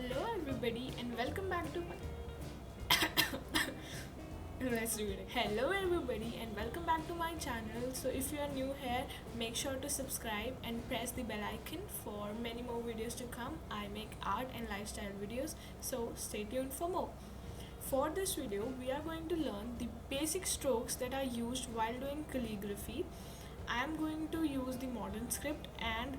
Hello everybody and welcome back to my let's do it. Hello everybody and welcome back to my channel. So if you are new here, make sure to subscribe and press the bell icon for many more videos to come. I make art and lifestyle videos, so stay tuned for more. For this video, we are going to learn the basic strokes that are used while doing calligraphy. I am going to use the modern script and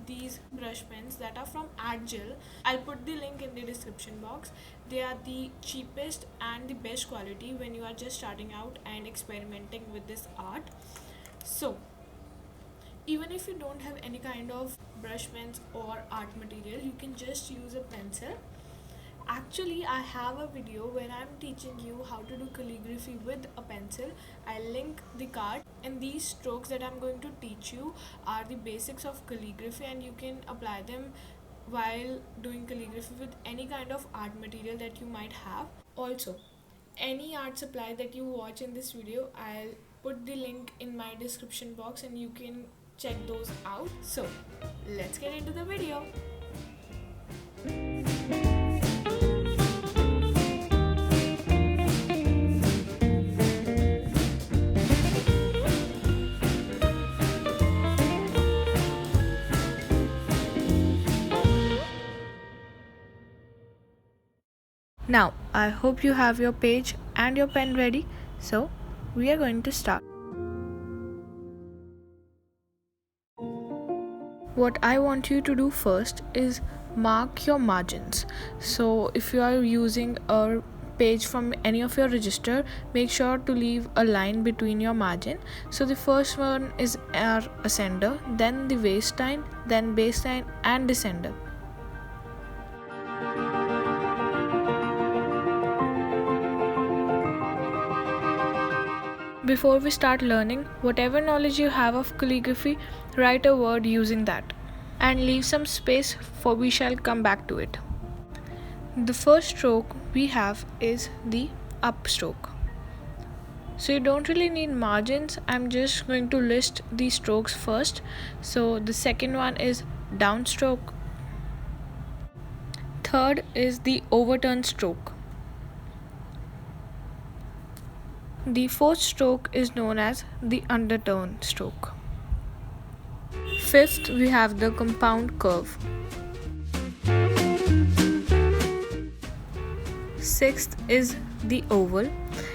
these brush pens that are from Agile. I'll put the link in the description box. They are the cheapest and the best quality when you are just starting out and experimenting with this art. So even if you don't have any kind of brush pens or art material, you can just use a pencil. Actually, I have a video where I'm teaching you how to do calligraphy with a pencil. I'll link the card, and these strokes that I'm going to teach you are the basics of calligraphy, and you can apply them while doing calligraphy with any kind of art material that you might have. Also, any art supply that you watch in this video, I'll put the link in my description box and you can check those out. So let's get into the video. Now, I hope you have your page and your pen ready, so we are going to start. What I want you to do first is mark your margins. So if you are using a page from any of your register, make sure to leave a line between your margin. So the first one is our ascender, then the waistline, then baseline and descender. Before we start learning, whatever knowledge you have of calligraphy, write a word using that and leave some space, for we shall come back to it. The first stroke we have is the upstroke. So you don't really need margins. I'm just going to list the strokes first. So the second one is downstroke. Third is the overturn stroke. The fourth stroke is known as the underturn stroke. Fifth, we have the compound curve. Sixth is the oval.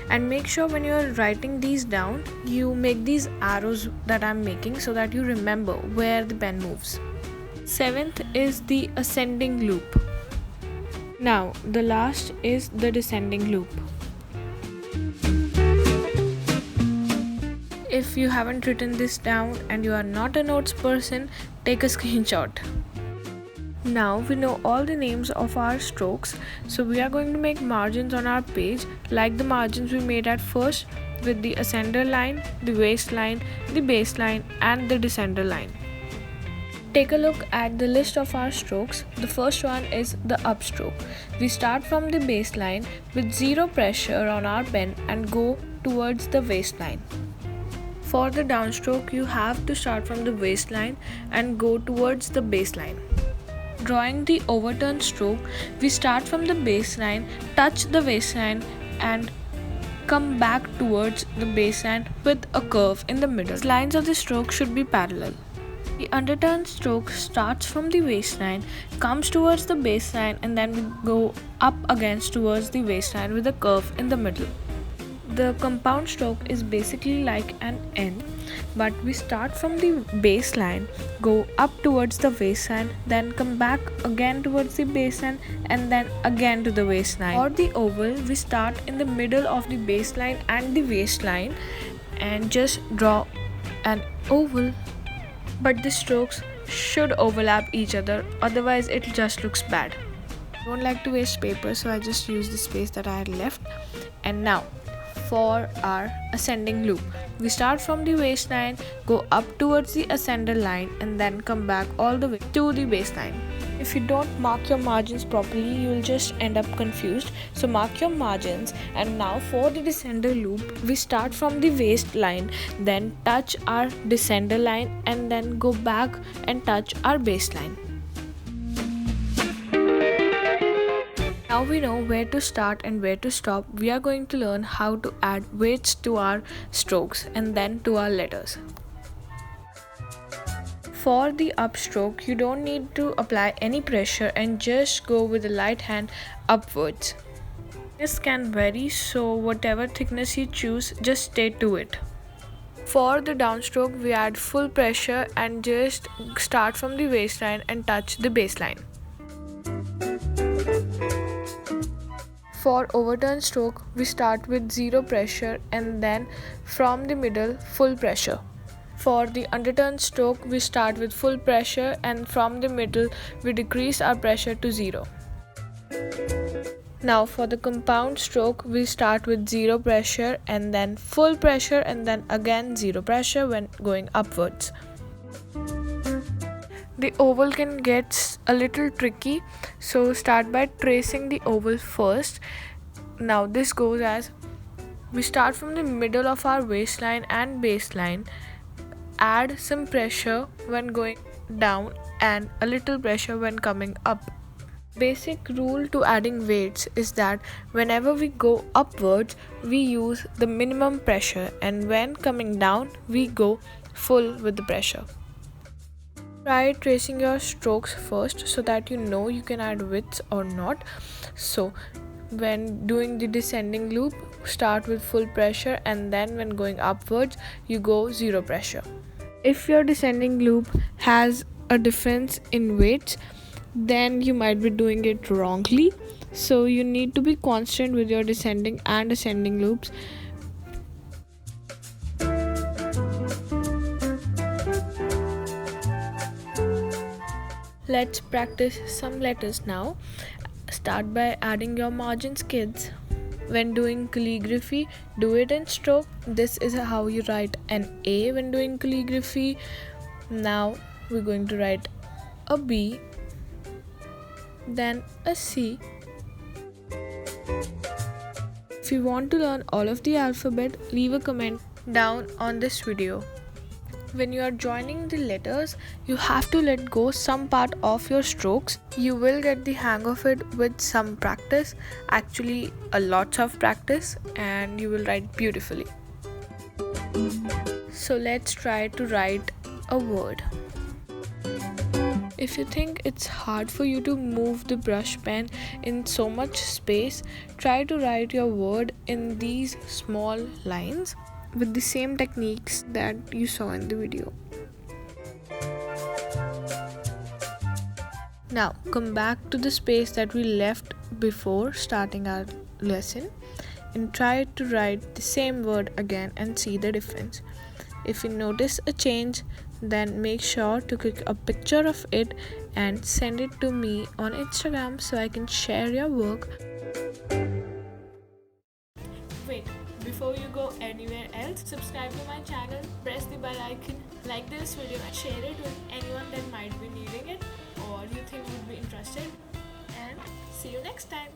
And make sure when you are writing these down, you make these arrows that I'm making so that you remember where the pen moves. Seventh is the ascending loop. Now, the last is the descending loop. If you haven't written this down and you are not a notes person, take a screenshot. Now we know all the names of our strokes, so we are going to make margins on our page like the margins we made at first with the ascender line, the waistline, the baseline and the descender line. Take a look at the list of our strokes. The first one is the upstroke. We start from the baseline with zero pressure on our pen and go towards the waistline. For the downstroke, you have to start from the waistline and go towards the baseline. Drawing the overturn stroke, we start from the baseline, touch the waistline and come back towards the baseline with a curve in the middle. The lines of the stroke should be parallel. The underturn stroke starts from the waistline, comes towards the baseline and then we go up against towards the waistline with a curve in the middle. The compound stroke is basically like an N, but we start from the baseline, go up towards the waistline, then come back again towards the baseline and then again to the waistline. For the oval, we start in the middle of the baseline and the waistline and just draw an oval. But the strokes should overlap each other, otherwise it just looks bad. I don't like to waste paper, so I just use the space that I had left. And now, for our ascending loop, we start from the waistline, go up towards the ascender line and then come back all the way to the baseline. If you don't mark your margins properly, you'll just end up confused. So mark your margins. And now for the descender loop, we start from the waistline, then touch our descender line and then go back and touch our baseline. Now we know where to start and where to stop. We are going to learn how to add weights to our strokes and then to our letters. For the upstroke, you don't need to apply any pressure and just go with the light hand upwards. This can vary, so whatever thickness you choose, just stay to it. For the downstroke, we add full pressure and just start from the waistline and touch the baseline. For overturn stroke, we start with zero pressure and then from the middle full pressure. For the underturn stroke, we start with full pressure and from the middle we decrease our pressure to zero. Now for the compound stroke, we start with zero pressure and then full pressure and then again zero pressure when going upwards. The oval can get a little tricky, so start by tracing the oval first. Now this goes as we start from the middle of our waistline and baseline, add some pressure when going down and a little pressure when coming up. Basic rule to adding weights is that whenever we go upwards, we use the minimum pressure, and when coming down, we go full with the pressure. Try tracing your strokes first so that you know you can add widths or not. So when doing the descending loop, start with full pressure and then when going upwards, you go zero pressure. If your descending loop has a difference in weights, then you might be doing it wrongly, so you need to be constant with your descending and ascending loops. Let's practice some letters now. Start by adding your margins, kids. When doing calligraphy, do it in stroke. This is how you write an A when doing calligraphy. Now we're going to write a B, then a C. If you want to learn all of the alphabet, leave a comment down on this video. When you are joining the letters, you have to let go some part of your strokes. You will get the hang of it with some practice, actually a lot of practice, and you will write beautifully. So let's try to write a word. If you think it's hard for you to move the brush pen in so much space, try to write your word in these small lines with the same techniques that you saw in the video. Now come back to the space that we left before starting our lesson and try to write the same word again and see the difference. If you notice a change, then make sure to click a picture of it and send it to me on Instagram so I can share your work. Wait, before you go anywhere else, subscribe to my channel, press the bell icon, like this video and share it with anyone that might be needing it or you think would be interested, and see you next time.